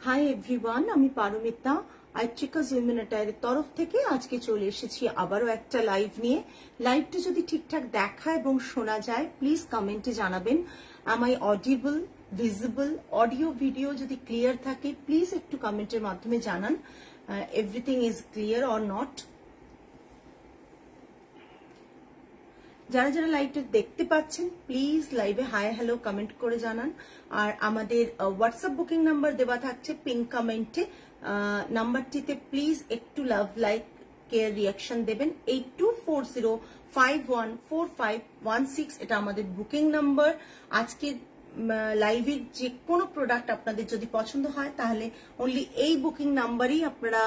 Hi everyone, আমি Paromita আইট্রিকাস women অ্যাটায়ারের তরফ থেকে আজকে চলে এসেছি আবারও একটা লাইভ নিয়ে। লাইভটা যদি ঠিকঠাক দেখা এবং শোনা যায় প্লিজ কমেন্টে জানাবেন। আমায় অডিবল, ভিজিবল, অডিও ভিডিও যদি ক্লিয়ার থাকে প্লিজ একটু কমেন্টের মাধ্যমে জানান everything is clear or not. যারা যারা লাইভটা দেখতে পাচ্ছেন প্লিজ লাইভে হাই হ্যালো কমেন্ট করে জানান। আর আমাদের হোয়াটসঅ্যাপ বুকিং নাম্বার দেওয়া থাকছে পিন কমেন্টে, নাম্বারটিতে প্লিজ একটু লাভ লাইক কেয়ার রিয়াকশন দেবেন। 8240514516 এটা আমাদের বুকিং নাম্বার। আজকে লাইভের যে কোনো প্রোডাক্ট আপনাদের যদি পছন্দ হয় তাহলে অনলি এই বুকিং নাম্বারেই আপনারা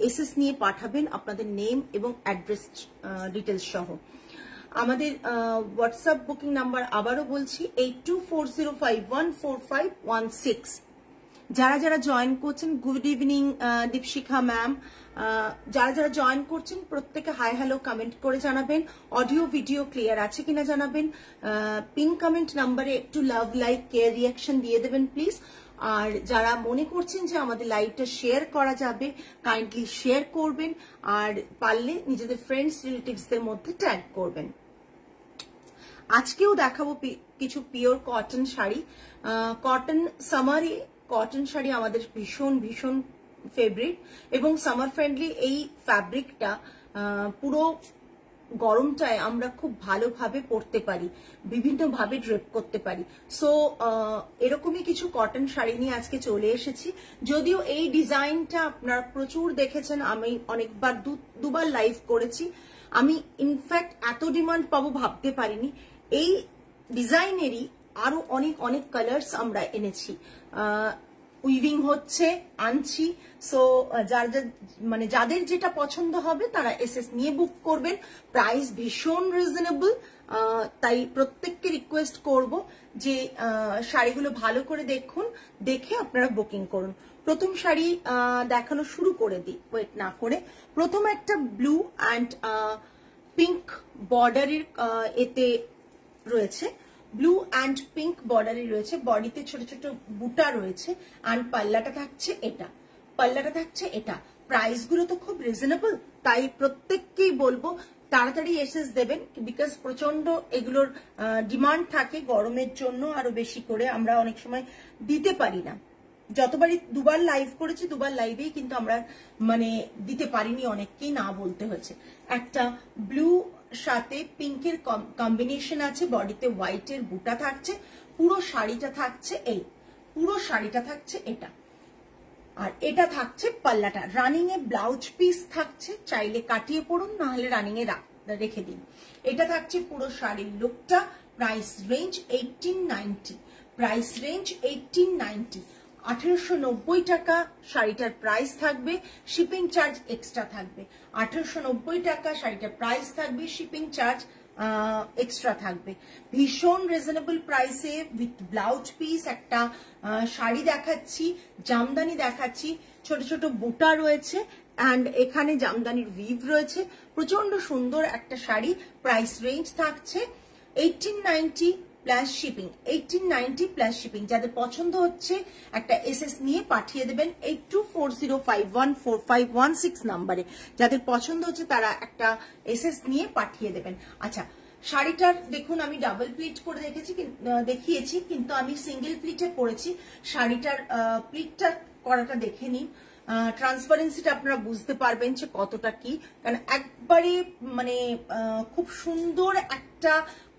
এসএস নিয়ে পাঠাবেন, আপনাদের নেম এবং অ্যাড্রেস ডিটেলস সহ। আমাদের হোয়াটসঅ্যাপ বুকিং নাম্বার আবারও বলছি 8240514516। যারা যারা জয়েন করছেন গুড ইভিনিং দীপশিখা ম্যাম, যারা যারা জয়েন করছেন প্রত্যেকে হাই হ্যালো কমেন্ট করে জানাবেন। অডিও ভিডিও ক্লিয়ার আছে কিনা জানাবেন। পিন কমেন্ট নাম্বারে একটু লাভ লাইক কেয়ার রিয়াকশন দিয়ে দেবেন প্লিজ। আর যারা মনে করছেন যে আমাদের লাইভটা শেয়ার করা যাবে কাইন্ডলি শেয়ার করবেন, আর পারলে নিজেদের ফ্রেন্ডস রিলেটিভসদের মধ্যে ট্যাগ করবেন। আজকেও দেখাবো কিছু পিওর কটন শাড়ি। কটন সামারে কটন শাড়ি আমাদের ভীষণ ভীষণ ফেভারিট এবং সামার ফ্রেন্ডলি এই ফ্যাব্রিকটা পুরো গরমটায় আমরা খুব ভালোভাবে পরতে পারি, বিভিন্নভাবে ড্রেপ করতে পারি। সো এরকমই কিছু কটন শাড়ি নিয়ে আজকে চলে এসেছি। যদিও এই ডিজাইনটা আপনারা প্রচুর দেখেছেন, আমি অনেকবার দুবার লাইভ করেছি। আমি ইনফ্যাক্ট এত ডিমান্ড পাবো ভাবতে পারিনি। এই ডিজাইনেরই আরো অনেক অনেক কালার্স আমরা এনেছি, উইভিং হচ্ছে, আনছি। সো যাদের যেটা পছন্দ হবে তারা এসএস নিয়ে বুক করবেন। প্রাইস ভীষণ রিজনেবল, তাই প্রত্যেককে রিকোয়েস্ট করব যে শাড়িগুলো ভালো করে দেখুন, দেখে আপনারা বুকিং করুন। প্রথম শাড়ি দেখানো শুরু করে দিই ওয়েট না করে। প্রথম একটা ব্লু অ্যান্ড পিঙ্ক বর্ডারের এতে রয়েছে, ব্লু অ্যান্ড পিঙ্ক বর্ডারে রয়েছে, বডিতে ছোট ছোট বুটা রয়েছে। অ্যান্ড পাল্লাটা থাকছে এটা। প্রাইস গুলো তো খুব রিজনেবল, তাই প্রত্যেককেই বলবো তাড়াতাড়ি এসএস দেবেন, বিকজ প্রচন্ড এগুলোর ডিমান্ড থাকে গরমের জন্য। আরো বেশি করে আমরা অনেক সময় দিতে পারি না। যতবারই দুবার লাইভ করেছি দুবার লাইভেই কিন্তু আমরা দিতে পারিনি, অনেককেই না বলতে হয়েছে। একটা ব্লু সাথে পিঙ্কের কম্বিনেশন আছে, বডিতে হোয়াইটের বুটা থাকছে, পুরো শাড়িটা থাকছে এটা। আর এটা থাকছে পাল্লাটা। রানিং এ ব্লাউজ পিস থাকছে, চাইলে কাটিয়ে পড়ুন, না হলে রানিং এ রেখে দিন। এটা থাকছে পুরো শাড়ির লুকটা। প্রাইস রেঞ্জ 1890, 1890 টাকা শাড়িটার প্রাইস থাকবে, শিপিং চার্জ এক্সট্রা থাকবে। 1890 টাকা শাড়িটার প্রাইস থাকবে, শিপিং চার্জ এক্সট্রা থাকবে। ভীষণ রিজনেবল প্রাইসে উইথ ব্লাউজ পিস একটা শাড়ি দেখাচ্ছি, জামদানি দেখাচ্ছি। ছোট ছোট বুটা রয়েছে অ্যান্ড এখানে জামদানির উইভ রয়েছে। প্রচন্ড সুন্দর একটা শাড়ি। প্রাইস রেঞ্জ থাকছে 1890 প্লাস শিপিং, 1890 প্লাস শিপিং। যাদের পছন্দ হচ্ছে একটা এসএস নিয়ে পাঠিয়ে দেবেন 8240514516 নাম্বারে। যাদের পছন্দ হচ্ছে তারা একটা এসএস নিয়ে পাঠিয়ে দেবেন। আচ্ছা, শাড়িটার দেখুন আমি ডাবল প্লিট করে দেখিয়েছি, কিন্তু আমি সিঙ্গেল প্লিটে পরেছি। শাড়িটার প্লিটটা করাটা দেখে নিন, ট্রান্সপারেন্সিটা আপনারা বুঝতে পারবেন যে কতটা কি। কারণ একবারে খুব সুন্দর একটা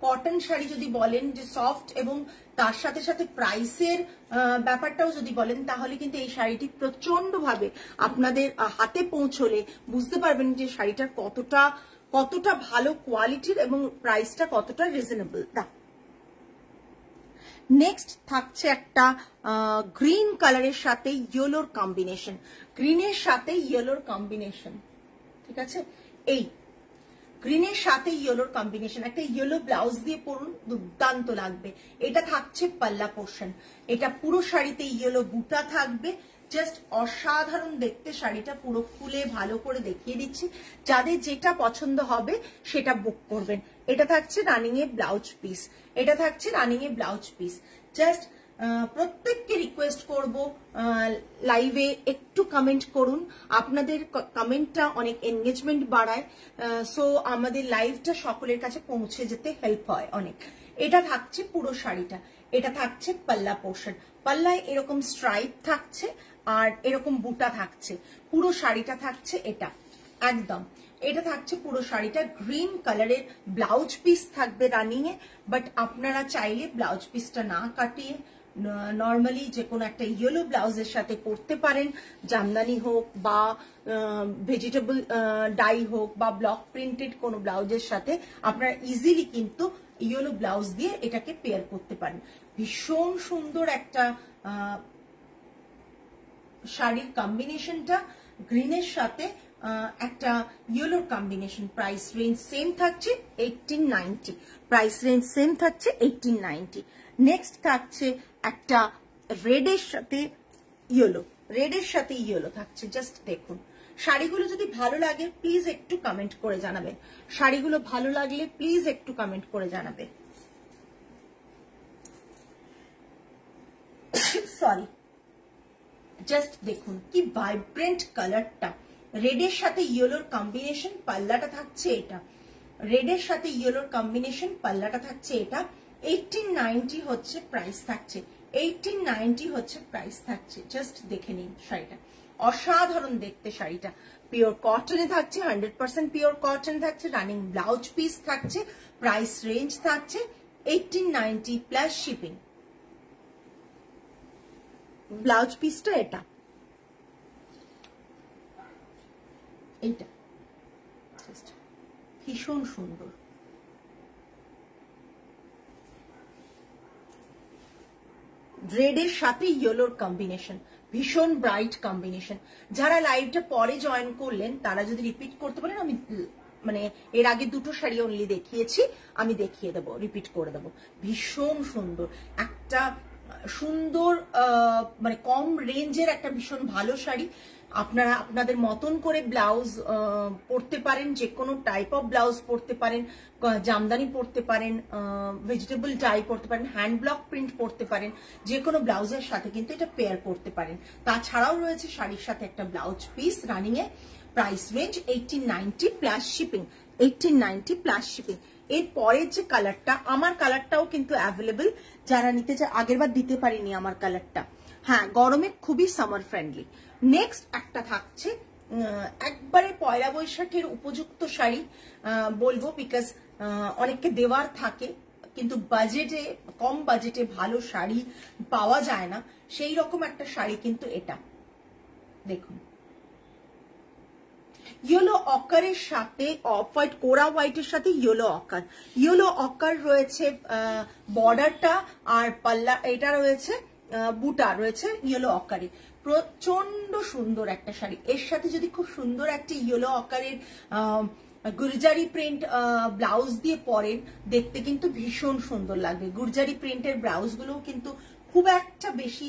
কটন শাড়ি যদি বলেন যে সফট, এবং তার সাথে সাথে প্রাইসের ব্যাপারটাও যদি বলেন, তাহলে কিন্তু এই শাড়িটি প্রচন্ড ভাবে আপনাদের হাতে পৌঁছলে বুঝতে পারবেন যে শাড়িটার কতটা ভালো কোয়ালিটির এবং প্রাইসটা কতটা রিজনেবল। নেক্সট থাকছে একটা গ্রিন কালারের সাথে ইয়েলোর কম্বিনেশন, গ্রিনের সাথে ইয়েলোর কম্বিনেশন, ঠিক আছে? এই গ্রিনের সাথে ইয়েলোর কম্বিনেশন, একটা ইয়েলো ব্লাউজ দিয়ে পরুন, দুর্দান্ত লাগবে। এটা থাকছে পাল্লা পোর্শন। এটা পুরো শাড়িতে ইয়েলো বুটা থাকবে, জাস্ট অসাধারণ দেখতে। শাড়িটা পুরো খুলে ভালো করে দেখিয়ে দিচ্ছি, যাদের যেটা পছন্দ হবে সেটা বুক করবেন। এটা থাকছে রানিং এ ব্লাউজ পিস, জাস্ট প্রত্যেককে রিকোয়েস্ট করব লাইভে একটু কমেন্ট করুন, আপনাদের কমেন্টটা অনেক এনগেজমেন্ট বাড়ায়, সো আমাদের লাইভটা সকলের কাছে পৌঁছে যেতে হেল্প হয় অনেক। এটা থাকছে পুরো শাড়িটা, এটা থাকছে পাল্লা পোর্শন, পাল্লায় এরকম স্ট্রাইপ থাকছে আর এরকম বুটা থাকছে, পুরো শাড়িটা থাকছে এটা একদম। এটা থাকছে পুরো শাড়িটা, গ্রিন কালারের ব্লাউজ পিস থাকবে রানিং এ, বাট আপনারা চাইলে ব্লাউজ পিসটা না কাটিয়ে নর্মালি যে কোনো একটা ইয়েলো ব্লাউজের সাথে পরতে পারেন, জামদানি হোক বা ভেজিটেবল ডাই হোক বা ব্লক প্রিন্টেড কোনো ব্লাউজের সাথে আপনারা ইজিলি কিন্তু ইয়েলো ব্লাউজ দিয়ে এটাকে পেয়ার করতে পারেন। ভীষণ সুন্দর একটা শাড়ির কম্বিনেশনটা, গ্রিনের সাথে একটা ইয়েলোর কম্বিনেশন। প্রাইস রেঞ্জ সেম থাকছে 1890, প্রাইস রেঞ্জ সেম থাকছে 1890। নেক্সট থাকছে একটা রেডের সাথে ইয়েলো, রেডের সাথে ইয়েলো থাকছে। জাস্ট দেখুন, শাড়িগুলো যদি ভালো লাগে প্লিজ একটু কমেন্ট করে জানাবেন, শাড়িগুলো ভালো লাগলে প্লিজ একটু কমেন্ট করে জানাবেন। সরি, জাস্ট দেখুন কি ভাইব্রেন্ট কালারটা, রেডের সাথে ইয়েলোর কম্বিনেশন, পাল্লাটা থাকছে এটা, রেডের সাথে ইয়েলোর কম্বিনেশন, পাল্লাটা থাকছে এটা। 1890 হচ্ছে প্রাইস থাকছে, 1890 হচ্ছে প্রাইস থাকছে। জাস্ট দেখে নিন শাড়িটা, অসাধারণ দেখতে শাড়িটা। পিওর কটনে থাকছে, 100% পিওর কটন থাকছে, রানিং ব্লাউজ পিস থাকছে, প্রাইস রেঞ্জ থাকছে 1890 প্লাস শিপিং। ব্লাউজ পিসটা এটা, এইটা ভীষণ সুন্দর। রেডের সাথে ইয়েলোর কম্বিনেশন, ভীষণ ব্রাইট কম্বিনেশন। যারা লাইভটা পরে জয়েন করলেন তারা যদি রিপিট করতে পারেন, আমি মানে এর আগে দুটো শাড়ি অনলি দেখিয়েছি, আমি দেখিয়ে দেবো, রিপিট করে দেবো। ভীষণ সুন্দর একটা সুন্দর মানে কম রেঞ্জের একটা ভীষণ ভালো শাড়ি। আপনারা আপনাদের মতন করে ব্লাউজ পরতে পারেন, যে কোনো টাইপ অফ ব্লাউজ পরতে পারেন, জামদানি পরতে পারেন, ভেজিটেবল ডাই পরতে পারেন, হ্যান্ড ব্লক প্রিন্ট পরতে পারেন, যে কোনো ব্লাউজের সাথে কিন্তু এটা পেয়ার করতে পারেন। তাছাড়াও রয়েছে শাড়ির সাথে একটা ব্লাউজ পিস রানিং এ, price range 1890 plus shipping, 1890 plus shipping. এর পরের যে কালারটা, আমার কালারটাও কিন্তু অ্যাভেলেবল, যারা নিতে চায়, আগের বার দিতে পারিনি আমার কালারটা, হ্যাঁ গরমে খুবই সামার ফ্রেন্ডলি। নেক্সট একটা থাকছে একবারে পয়লা বৈশাখের উপযুক্ত শাড়ি বলবো, বিকজ অনেককে দেওয়ার থাকে কিন্তু বাজেটে, কম বাজেটে ভালো শাড়ি পাওয়া যায় না, সেই রকম একটা শাড়ি কিন্তু এটা দেখুন। ইয়েলো অকারের সাথে অফ হোয়াইট, কোরা হোয়াইটের সাথে ইয়েলো অকার, ইয়েলো অকার রয়েছে বর্ডারটা, আর পাল্লা এটা রয়েছে, বুটা রয়েছে ইয়েলো অকারে। প্রচন্ড সুন্দর একটা শাড়ি, এর সাথে যদি খুব সুন্দর একটা ইয়েলো অকারের গুরজারি প্রিন্ট ব্লাউজ দিয়ে পরেন, দেখতে কিন্তু ভীষণ সুন্দর লাগবে। গুরজারি প্রিন্টের ব্লাউজগুলোও কিন্তু খুব একটা বেশি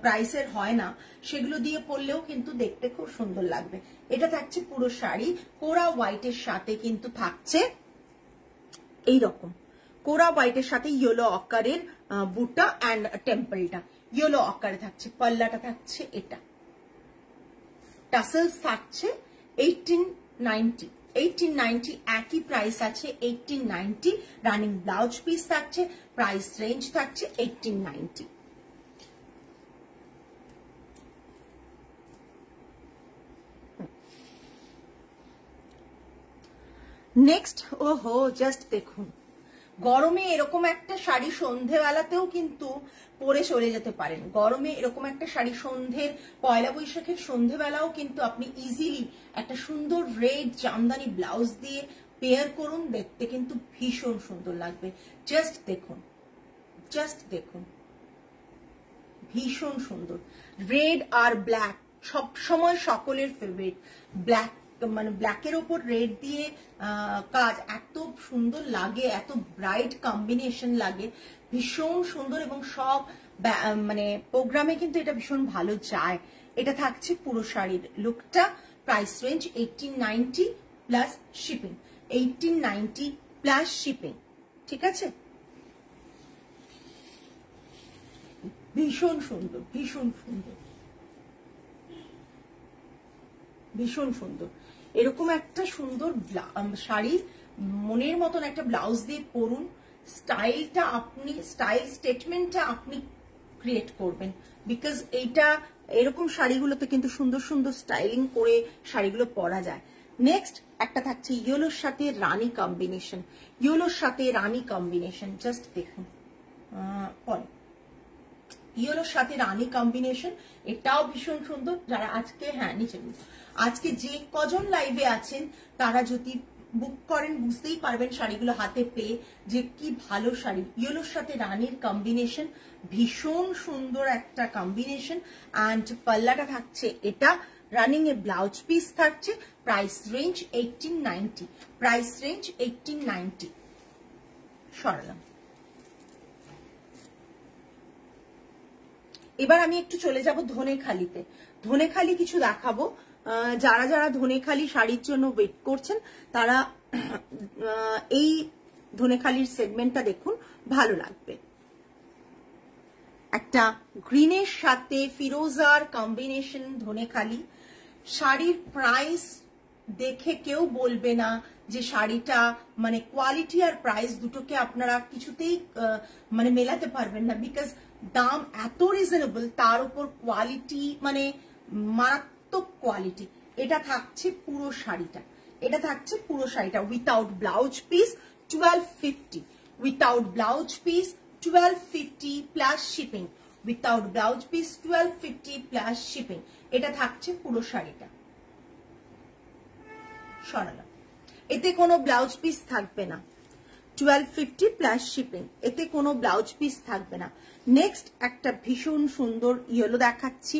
প্রাইসের হয় না, সেগুলো দিয়ে পরলেও কিন্তু দেখতে খুব সুন্দর লাগবে। এটা থাকছে পুরো শাড়ি, কোরা হোয়াইটের সাথে কিন্তু থাকছে এইরকম, কোরা হোয়াইটের সাথে ইয়েলো অকারের বুটা অ্যান্ড টেম্পলটা ইয়েলো আকারে থাকছে, পাল্লাটা থাকছে এটা, টাসেলস থাকছে 1890, 1890 একই প্রাইস আছে 1890, রানিং ব্লাউজ পিস থাকছে, প্রাইস রেঞ্জ থাকছে 1890। নেক্সট, ওহো জাস্ট দেখুন, গরমে এরকম একটা শাড়ি সন্ধেবেলাতেও কিন্তু পরে চলে যেতে পারেন। গরমে এরকম একটা শাড়ি সন্ধ্যের, পয়লা বৈশাখের সন্ধেবেলাও কিন্তু আপনি ইজিলি একটা সুন্দর রেড জামদানি ব্লাউজ দিয়ে পেয়ার করুন, দেখতে কিন্তু ভীষণ সুন্দর লাগবে। জাস্ট দেখুন, জাস্ট দেখুন, ভীষণ সুন্দর। রেড আর ব্ল্যাক সব সময় সকলের ফেভারিট, ব্ল্যাক মানে ব্ল্যাকের ওপর রেড দিয়ে কাজ এত সুন্দর লাগে, এত ব্রাইট কম্বিনেশন লাগে, ভীষণ সুন্দর, এবং সব মানে প্রোগ্রামে কিন্তু এটা ভীষণ ভালো যায়। এটা থাকছে পুরো শাড়ির লুকটা, price range 1890 plus shipping, 1890 plus shipping, ঠিক আছে। ভীষণ সুন্দর, ভীষণ সুন্দর, ভীষণ সুন্দর। এরকম একটা সুন্দর শাড়ি মনের মতন একটা ব্লাউজ দিয়ে পরুন, স্টাইলটা আপনি, স্টাইল স্টেটমেন্টটা আপনি ক্রিয়েট করবেন। বিকজ এইটা এরকম শাড়িগুলোতে কিন্তু সুন্দর সুন্দর স্টাইলিং করে শাড়িগুলো পরা যায়। নেক্সট একটা থাকছে ইয়েলোর সাথে রানী কম্বিনেশন, ইয়েলোর সাথে রানী কম্বিনেশন, জাস্ট দেখুন ইয়েলোর সাথে রানী কম্বিনেশন, এটাও ভীষণ সুন্দর। যারা আজকে, হ্যাঁ নিচে আজকে যে কজন লাইভে আছেন তারা যদি বুক করেন বুঝতেই পারবেন শাড়িগুলো হাতে পেয়ে যে কি ভালো শাড়ি। ইয়েলোর সাথে রানীর কম্বিনেশন, ভীষণ সুন্দর একটা কম্বিনেশন। অ্যান্ড পাল্লাটা থাকছে এটা, রানিং এ ব্লাউজ পিস থাকছে, প্রাইস রেঞ্জ 1890, প্রাইস রেঞ্জ 1890। সরালাম। এবার আমি একটু চলে যাব ধনেখালিতে। ধনেখালি কিছু দেখাবো। যারা যারা ধনেখালি শাড়ির জন্য ওয়েট করছেন তারা এই ধনেখালির সেগমেন্টটা দেখুন, ভালো লাগবে। একটা গ্রিনের সাথে ফিরোজার কম্বিনেশন ধনেখালি শাড়ির প্রাইস দেখে কেউ বলবে না যে শাড়িটা মানে কোয়ালিটি আর প্রাইস দুটোকে আপনারা কিছুতেই মানে মেলাতে পারবেন না। বিকজ দাম এত রিজনেবল, তার উপর কোয়ালিটি মানে মারাত্মক কোয়ালিটি। এটা থাকছে পুরো শাড়িটা, এটা থাকছে পুরো শাড়িটা without blouse piece 1250, without blouse piece 1250 plus shipping, without blouse piece 1250 plus shipping. এটা থাকছে পুরো শাড়িটা। সরালাম। এতে কোনো ব্লাউজ পিস থাকবে না, 1250 প্লাস শিপিং, এতে কোনো ব্লাউজ পিস থাকবে না। নেক্সট একটা ভীষণ সুন্দর ইয়েলো দেখাচ্ছি,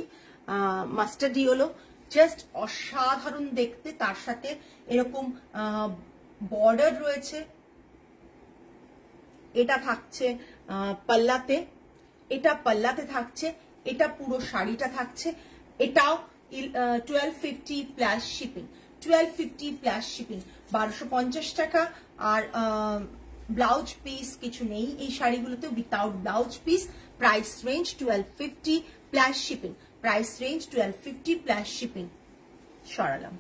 মাস্টার্ড ইয়েলো, জাস্ট অসাধারণ দেখতে। তার সাথে এরকম বর্ডার রয়েছে, এটা থাকছে পাল্লাতে, এটা পাল্লাতে থাকছে, এটা পুরো শাড়িটা থাকছে। এটাও 1250 প্লাস শিপিং, 1250 প্লাস শিপিং, 1250 টাকা। আর ব্লাউজ পিস কিছু নেই এই শাড়িগুলোতে, without blouse piece, price range 1250 plus shipping, price range 1250 plus shipping. সরালাম।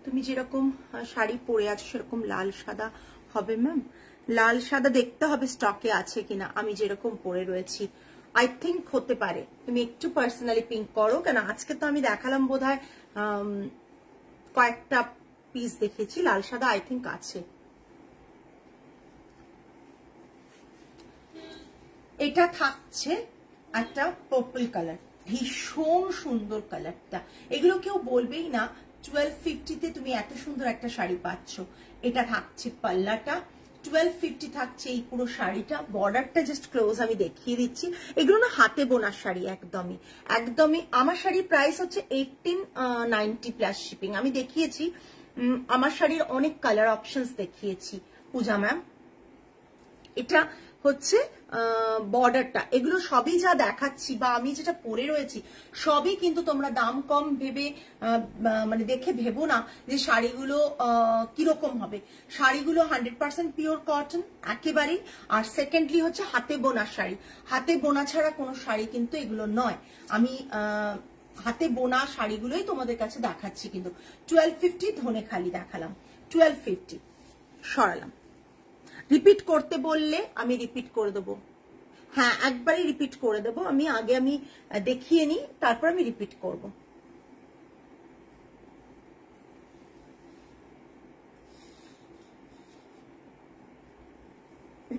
তুমি যেরকম শাড়ি পরে আছো সেরকম লাল সাদা হবে ম্যাম, লাল সাদা দেখতে হবে স্টকে আছে কিনা। আমি যেরকম পরে রয়েছি আই থিঙ্ক হতে পারে, তুমি একটু পার্সোনালি পিঙ্ক করো, কেন আজকে তো আমি দেখালাম বোধহয় কয়েকটা পিস দেখেছি, লাল সাদা আই থিঙ্ক আছে। এটা থাকছে একটা পার্পল কালার, ভীষণ সুন্দর কালারটা। এগুলো কেউ বলবেই না 1250-তে তুমি এত সুন্দর একটা শাড়ি পাচ্ছ। এটা থাকছে পাল্লাটা, 1250 থাকছে এই পুরো শাড়িটা। বর্ডারটা জাস্ট ক্লোজ আমি দেখিয়ে দিচ্ছি। এগুলো না হাতে বোনার শাড়ি, একদমই একদমই। আমার শাড়ির প্রাইস হচ্ছে 1890 প্লাস শিপিং। আমি দেখিয়েছি আমার শাড়ির অনেক কালার অপশনস দেখিয়েছি পূজা ম্যাম। এটা হচ্ছে বর্ডারটা, এগুলো সবই যা দেখাচ্ছি বা আমি যেটা পরে রয়েছি সবই কিন্তু তোমরা দাম কম ভেবে মানে দেখে ভেবো না যে শাড়িগুলো কিরকম হবে। শাড়িগুলো 100% পিওর কটন একেবারেই। আর সেকেন্ডলি হচ্ছে হাতে বোনা শাড়ি, হাতে বোনা ছাড়া কোনো শাড়ি কিন্তু এগুলো নয়। আমি হাতে বোনা শাড়িগুলোই তোমাদের কাছে দেখাচ্ছি। কিন্তু 1250 ধনেখালি দেখালাম, 1250। সরালাম। রিপিট করতে বললে আমি রিপিট করে দেবো, হ্যাঁ একবারই রিপিট করে দেবো। আমি আগে আমি দেখিয়ে নিই, তারপর আমি রিপিট করব।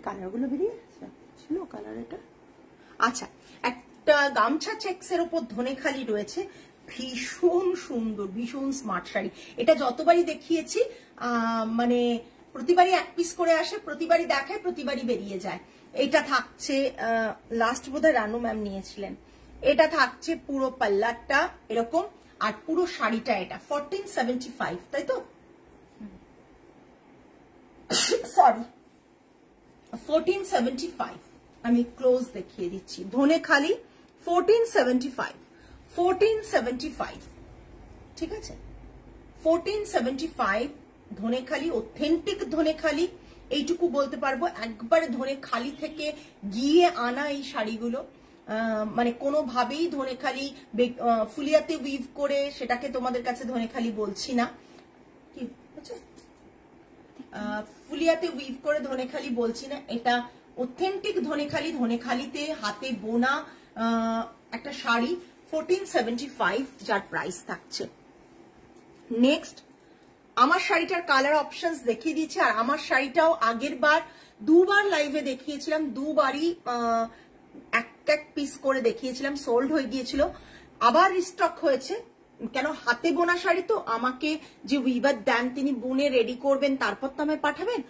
কালারগুলো বেরিয়ে ছিল, কালার এটা আচ্ছা। একটা গামছা চেক্সের উপর ধনেখালি রয়েছে, ভীষণ সুন্দর, ভীষণ স্মার্ট শাড়ি। এটা যতবারই দেখিয়েছি মানে প্রতিবারই এক পিস করে আসে, প্রতিবারই দেখায়, প্রতিবারই বেরিয়ে যায়। এটা থাকছে লাস্ট বোধহয় রানু ম্যাম নিয়েছিলেন। এটা থাকছে পুরো পাল্লাটা এরকম, আর পুরো শাড়িটা এটা 1475, তাই তো? সরি 1475। আমি ক্লোজ দেখিয়ে দিচ্ছি। ধনেখালি 1475, 1475, ঠিক আছে? 1475 ধনেখালি, অথেন্টিক ধনেখালি, এইটুকু বলতে পারবো। একবারে ধনেখালি থেকে গিয়ে আনা এই শাড়িগুলো, মানে কোনোভাবেই ধনেখালি ফুলিয়াতে উইভ করে সেটাকে তোমাদের কাছে ধনেখালি বলছি না, কি হচ্ছে ফুলিয়াতে উইভ করে ধনেখালি বলছি না, এটা অথেন্টিক ধনেখালি, ধনেখালিতে হাতে বোনা একটা শাড়ি 1475 যার প্রাইস থাকছে। নেক্সট আমার শাড়িটার কালার অপশনস দেখিয়ে দিয়েছি, আর আমার শাড়িটাও আগের বার দুবার লাইভে দেখিয়েছিলাম, দুবারই এক পিস করে দেখিয়েছিলাম, সোল্ড হয়ে গিয়েছিল, আবার রিস্টক হয়েছে। কেন, হাতে বোনা শাড়ি তো, আমাকে যে উইভার দেন তিনি বুনে রেডি করবেন, তারপর তো আমায় পাঠাবেন।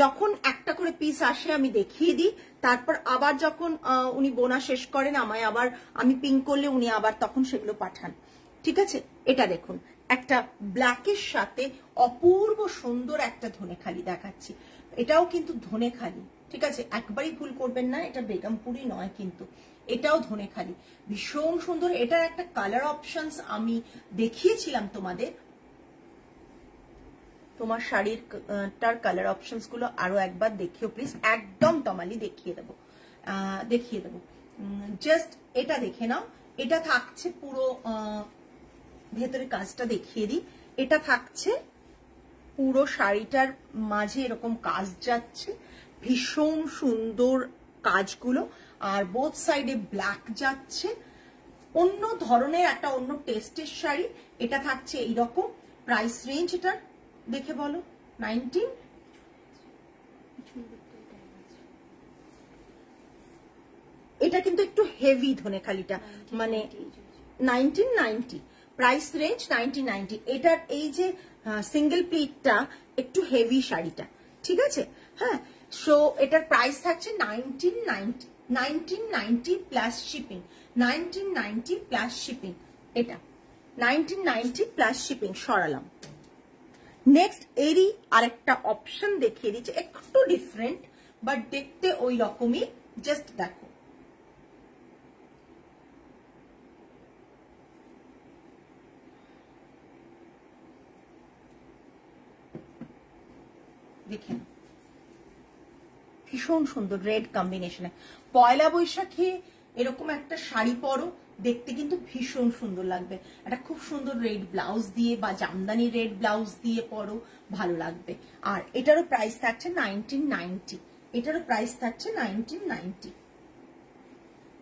যখন একটা করে পিস আসে আমি দেখিয়ে দিই, তারপর আবার যখন উনি বোনা শেষ করেন আমায় আবার আমি পিং করলে উনি আবার তখন সেগুলো পাঠান। ঠিক আছে, এটা দেখুন একটা ব্ল্যাকের সাথে অপূর্ব সুন্দর একটা ধনেখালি দেখাচ্ছি, এটাও কিন্তু ধনেখালি। ঠিক আছে, একবারই ভুল করবেন না, এটা বেগমপুরি নয় কিন্তু, এটাও ধনেখালি, ভীষণ সুন্দর। এটার একটা কালার অপশনস আমি দেখিয়েছিলাম তোমাদের, তোমার শাড়ির টার কালার অপশনস গুলো আরো একবার দেখিও প্লিজ, একদম তমালি দেখিয়ে দেবো। জাস্ট এটা দেখে নাও, এটা থাকছে পুরো ভেতরে কাজটা দেখিয়ে দিই, এটা থাকছে পুরো শাড়িটার মাঝে এরকম কাজ যাচ্ছে, ভীষণ সুন্দর কাজগুলো, আর বোথ সাইডে ব্ল্যাক যাচ্ছে, অন্য ধরনের একটা অন্য টেস্টের শাড়ি। এটা থাকছে এইরকম, প্রাইস রেঞ্জ এটার দেখে বলো 19, এটা কিন্তু একটু হেভি ধনেখালিটা, মানে 1990, প্রাইস রেঞ্জ 1990। এটার এই যে সিঙ্গেল প্লিটটা একটু হেভি শাড়িটা, ঠিক আছে, হ্যাঁ। সো এটার প্রাইস থাকছে 1990 প্লাস শিপিং, 1990 প্লাস শিপিং, এটা 1990 প্লাস শিপিং সরালাম। নেক্সট এরই আরেকটা অপশন দেখিয়ে দিচ্ছে, একটু ডিফারেন্ট বাট দেখতে ওই রকমই, জাস্ট দেখো, দেখেন ভীষণ সুন্দর রেড কম্বিনেশনে। পয়লা বৈশাখে এরকম একটা শাড়ি পরো, দেখতে কিন্তু ভীষণ সুন্দর লাগবে, একটা খুব সুন্দর রেড ব্লাউজ দিয়ে বা জামদানি রেড ব্লাউজ দিয়ে পরো, ভালো লাগবে। আর এটারও প্রাইস থাকছে 1990, এটারও প্রাইস থাকছে 1990।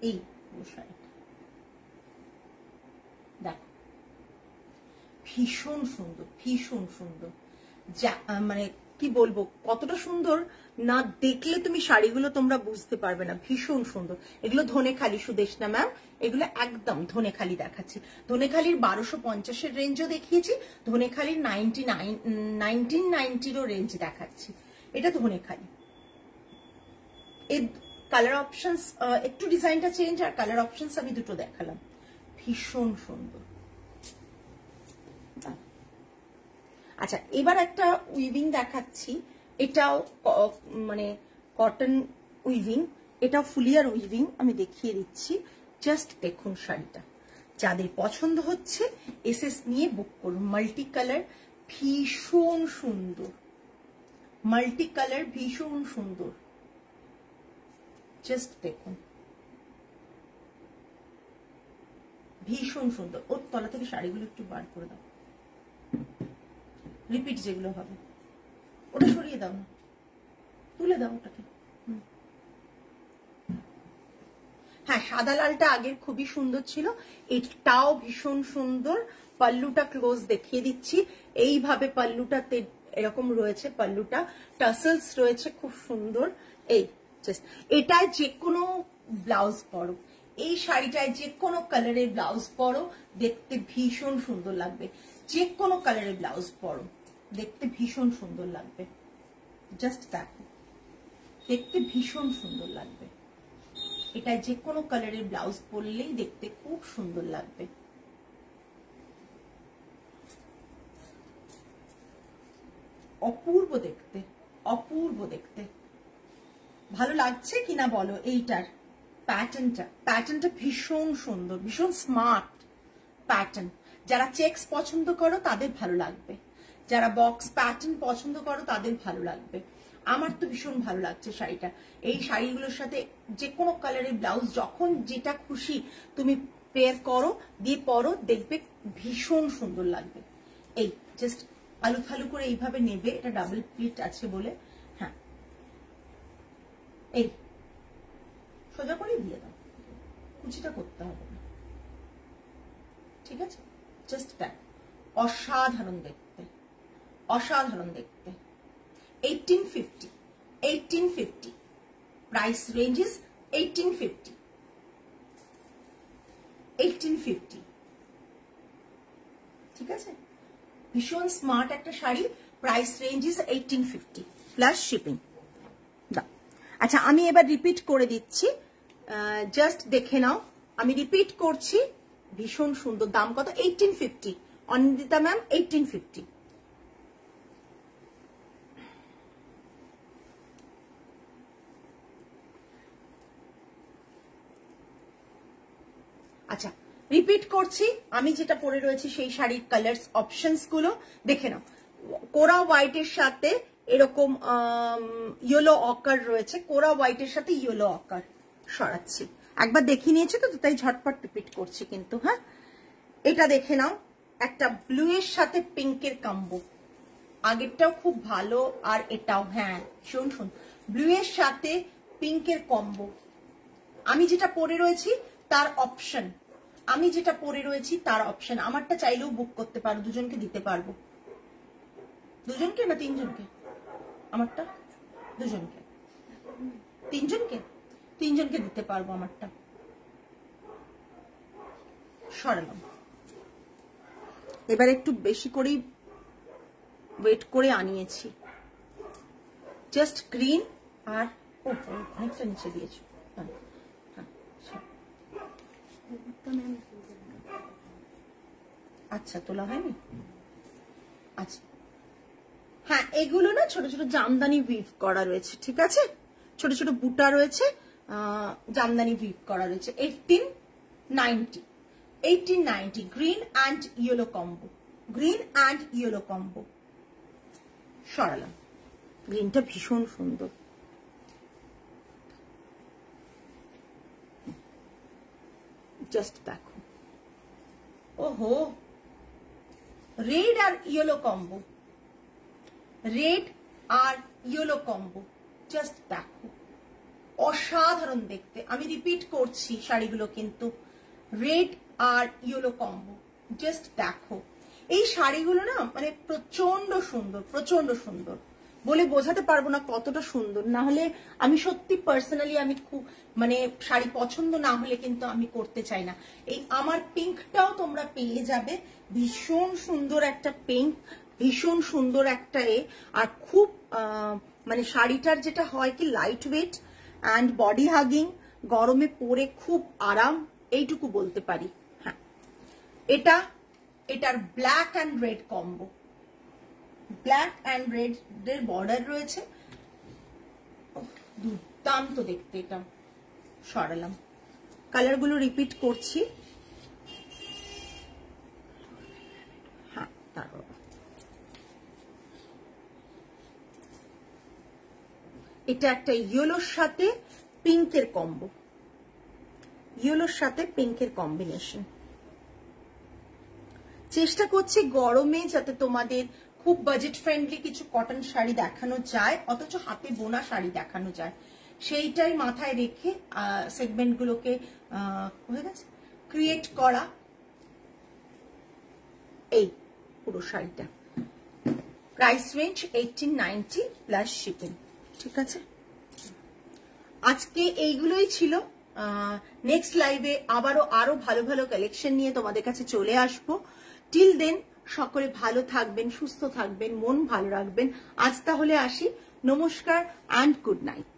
এই শাড়িটা দেখো ভীষণ সুন্দর, ভীষণ সুন্দর, মানে কি বলবো কতটা সুন্দর, না দেখলে তুমি শাড়িগুলো তোমরা বুঝতে পারবে না, ভীষণ সুন্দর। এগুলো ধনেখালি সুদেশনা ম্যাম, এগুলো একদম ধনেখালি দেখাচ্ছি। ধনেখালির 1250-এর রেঞ্জও দেখিয়েছি, ধনেখালির 1990-ও রেঞ্জ দেখাচ্ছি, এটা ধনেখালি। এর কালার অপশনস একটু ডিজাইনটা চেঞ্জ, আর কালার অপশনস আমি দুটো দেখালাম, ভীষণ সুন্দর। আচ্ছা, এবার একটা উইভিং দেখাচ্ছি, এটাও মানে কটন উইভিং, এটা ফুলিয়ার উইভিং, আমি দেখিয়ে দিচ্ছি, জাস্ট দেখুন শাড়িটা, যাদের পছন্দ হচ্ছে এসএস নিয়ে বুক করুন। মাল্টি কালার, ভীষণ সুন্দর, মাল্টি কালার ভীষণ সুন্দর, জাস্ট দেখুন ভীষণ সুন্দর। ওর তলা থেকে শাড়িগুলো একটু বার করে দাও, রিপিট যেগুলো হবে ওটা সরিয়ে দাও না, তুলে দাও ওটাকে। হ্যাঁ, সাদা লালটা আগের খুবই সুন্দর ছিল, এটাও ভীষণ সুন্দর। পাল্লুটা ক্লোজ দেখিয়ে দিচ্ছি, এইভাবে পাল্লুটাতে এরকম রয়েছে, পাল্লুটা টাসেলস রয়েছে খুব সুন্দর। এই জাস্ট এটায় যে কোনো ব্লাউজ পরো, এই শাড়িটায় যে কোনো কালারের ব্লাউজ পরো, দেখতে ভীষণ সুন্দর লাগবে, যে কোনো কালারের ব্লাউজ পরো, দেখতে ভীষণ সুন্দর লাগবে, জাস্ট দেখো, দেখতে ভীষণ সুন্দর লাগবে। এটা যে কোনো কালারের ব্লাউজ পরলেই দেখতে খুব সুন্দর লাগবে। অপূর্ব দেখতে, অপূর্ব দেখতে। ভালো লাগছে কিনা বলো। এইটার প্যাটার্নটা ভীষণ সুন্দর, ভীষণ স্মার্ট প্যাটার্ন। যারা চেকস পছন্দ করো তাদের ভালো লাগবে, যারা বক্স প্যাটার্ন পছন্দ করো তাদের ভালো লাগবে। আমার তো ভীষণ ভালো লাগছে শাড়িটা। এই শাড়িগুলোর সাথে যে কোনো কালারের ব্লাউজ যখন যেটা খুশি তুমি পেয়ার করো, দিয়ে পরো, দেখবে ভীষণ সুন্দর লাগবে। এই জাস্ট আলু ফালু করে এইভাবে নেবে, এটা ডাবল প্লিট আছে বলে। হ্যাঁ, এই সোজা করে দিয়ে দাও, কুচিটা করতে হবে না, ঠিক আছে? জাস্ট দেখ, অসাধারণ দেখতে, অসাধারণ দেখতে। 1850, 1850 প্রাইস রেঞ্জ ইজ 1850, 1850, ঠিক আছে? ভীষণ স্মার্ট একটা sari, price range is 1850 plus shipping. আচ্ছা, আমি এবার রিপিট করে দিচ্ছি, জাস্ট দেখে নাও। আমি রিপিট করছি, ভীষণ সুন্দর। দাম কত? 1850। অনিন্দিতা ম্যাম 1850। আচ্ছা, রিপিট করছি, আমি যেটা পরে রয়েছি সেই শাড়ির কালার্স অপশনস গুলো দেখে নাও। কোরা হোয়াইটের সাথে এরকম ইয়েলো অকার রয়েছে, কোরা হোয়াইটের সাথে ইয়েলো অকার। সরাচ্ছি, একবার দেখিয়ে নিয়েছি তো, তাই ঝটপট রিপিট করছি কিন্তু। হ্যাঁ, এটা দেখে নাও, একটা ব্লু এর সাথে পিঙ্কের কম্বো। আগেরটাও খুব ভালো, আর এটাও হ্যাঁ ভীষণ সুন্দর। ব্লু এর সাথে পিঙ্কের কম্বো। আমি যেটা পরে রয়েছি তার অপশন, আমি যেটা পরে রয়েছি তার অপশন। আমারটা চাইলেও বুক করতে পারো, দুজনকে দিতে পারবো। দুজনকে না তিনজনকে? আমারটা দুজনকে, তিনজনকে, তিনজনকে দিতে পারবো আমারটা। সরালাম। এবার একটু বেশি করেই ওয়েট করে আনিয়েছি। জাস্ট গ্রিন আর অনেকটা নিচে দিয়েছো। আচ্ছা, তোলা হয়নি। আচ্ছা, হ্যাঁ, এগুলো না ছোট ছোট জামদানি উইভ করা রয়েছে, ঠিক আছে? ছোট ছোট বুটা রয়েছে, জামদানি উইভ করা রয়েছে। 1890, 1890 green and yellow combo, green and yellow combo. সরালাম। গ্রিনটা ভীষণ সুন্দর। জাস্ট দেখো, ওহো, রেড আর ইয়েলো কম্বো, রেড আর ইয়েলো কম্বো। জাস্ট দেখো, অসাধারণ দেখতে। আমি রিপিট করছি শাড়িগুলো কিন্তু, রেড আর ইয়েলো কম্বো। জাস্ট দেখো, এই শাড়িগুলো না মানে প্রচন্ড সুন্দর, প্রচন্ড সুন্দর, বলে বোঝাতে পারবো না কতটা সুন্দর। না হলে আমি সত্যি পার্সোনালি আমি খুব মানে শাড়ি পছন্দ না হলে কিন্তু আমি করতে চাই না। এই আমার পিঙ্কটাও তোমরা পেয়ে যাবে, ভীষণ সুন্দর একটা পিঙ্ক, ভীষণ সুন্দর একটা আর খুব মানে শাড়িটার যেটা হয় কি light weight and body hugging, গরমে পরে খুব আরাম, এইটুকু বলতে পারি। হ্যাঁ, এটার black and red combo, black and red এর বর্ডার রয়েছে, দুর্দান্ত দেখতে এটা। সরালাম। কালারগুলো রিপিট করছি। হ্যাঁ, তারপর এটা একটা ইয়েলোর সাথে পিঙ্কের কম্বো, ইয়েলোর সাথে পিঙ্কের কম্বিনেশন। চেষ্টা করছি গরমে যাতে তোমাদের খুব বাজেট ফ্রেন্ডলি কিছু কটন শাড়ি দেখানো যায়, অথচ হাতে বোনা শাড়ি দেখানো যায়, সেইটাই মাথায় রেখে সেগমেন্ট গুলোকে হয়ে গেছে ক্রিয়েট করা। এই পুরো শাড়িটা প্রাইস রেঞ্জ 1890 প্লাস শিপিং, ঠিক আছে? আজকে এইগুলোই ছিল। নেক্সট লাইভে আরো ভালো ভালো কালেকশন নিয়ে তোমাদের কাছে চলে আসবো। টিল দেন সকলে ভালো থাকবেন, সুস্থ থাকবেন, মন ভালো রাখবেন। আজ তাহলে আসি, নমস্কার অ্যান্ড গুড নাইট।